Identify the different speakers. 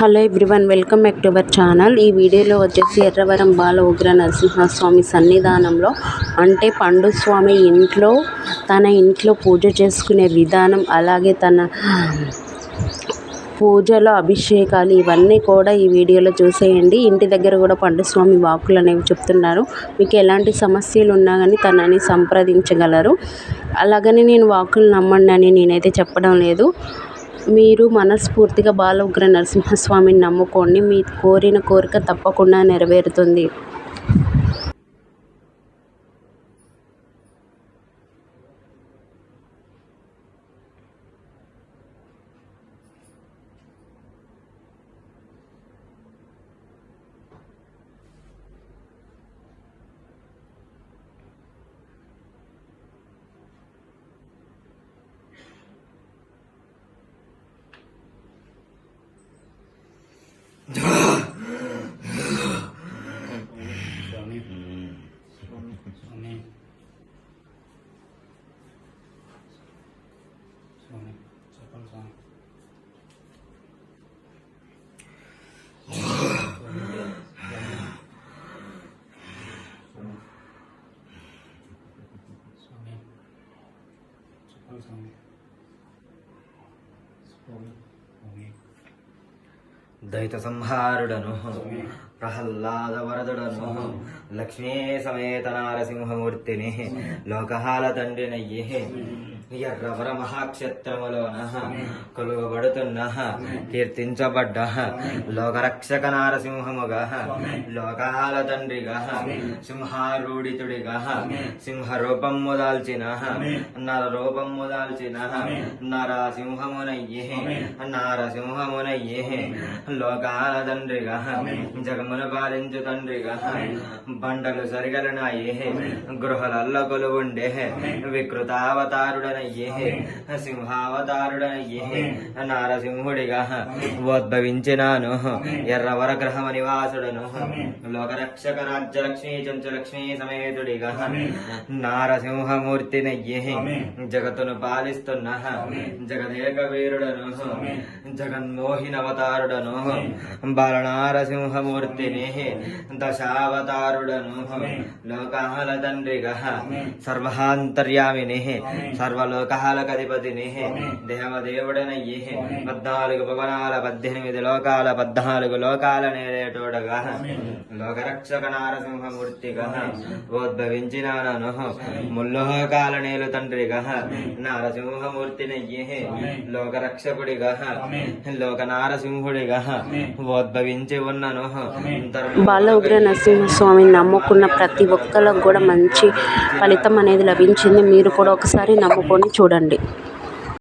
Speaker 1: Hello everyone, welcome back to our channel. ఈ వీడియోలో వచ్చేసి ఎర్రవరం బాల ఉగ్ర నరసింహస్వామి సన్నిధానంలో అంటే పండు స్వామి తన ఇంట్లో పూజ చేసుకునే విధానం, అలాగే తన పూజలో అభిషేకాలు ఇవన్నీ కూడా ఈ వీడియోలో చూసేయండి. ఇంటి దగ్గర కూడా పండుస్వామి వాక్కులు అనేవి చెప్తున్నారు. మీకు ఎలాంటి సమస్యలు ఉన్నా కానీ తనని సంప్రదించగలరు. అలాగని నేను వాక్కులు నమ్మండి అని నేనైతే చెప్పడం లేదు. మీరు మనస్ఫూర్తిగా బాల ఉగ్ర నరసింహస్వామిని నమ్ముకోండి, మీ కోరిన కోరిక తప్పకుండా నెరవేరుతుంది.
Speaker 2: దైత సంహారుడను ప్రహ్లాద వరదుడను లక్ష్మీ సమేత నారసింహమూర్తిని లోకహాల తండ్రినయ్యే ఎర్రవర మహాక్షేత్రములోన కొలువబడుతున్న కీర్తించబడ్డ లోకరక్షక నారసింహముగా, లోకాల తండ్రిగా, సింహారూఢితుడిగా, సింహరూపము దాల్చిన నరరూపము దాల్చిన నరసింహమునయ్యే నారసింహమునయ్యే లోకాల తండ్రిగా, జగమును పాలించు తండ్రిగా, బండలు సరిగలనాయే గృహలల్ల కొలువుండే వికృతావతారుడనయ్యే సింహావతారుడనయ్యే నారసింహుడిగా ఉద్భవించినాను. ఎర్రవర గ్రహమ నివాసుడను లోకరక్షక రాజ్యలక్ష్మీ చంచలక్ష్మీ సమేతుడిగా నారసింహమూర్తినయ్యే జగత్తును పాలిస్తున్న జగదేక వీరుడను జగన్మోహినవతారుడను బాలనారసింహమూర్తిని దశావతారుడను లోకాల తండ్రిగా సర్వాంతర్యామిని సర్వలోకాలకధిపతిని దేవదేవుడనయ్యే 14 భువనాల 18 లోకాల 14 లోకాల నేరేటోడగా లోకరక్షక నారసింహమూర్తిగా ఉద్భవించినాను. ముల్లోకాల నేలు తండ్రిగా నారసింహమూర్తినయ్యే లోకరక్షకుడిగా లోక నారసింహుడిగా ఉద్భవించి ఉన్నను.
Speaker 1: బాల ఉగ్ర నరసింహస్వామిని నమ్ముకున్న ప్రతి ఒక్కరికి కూడా మంచి ఫలితం అనేది లభించింది. మీరు కూడా ఒకసారి నమ్ముకొని చూడండి.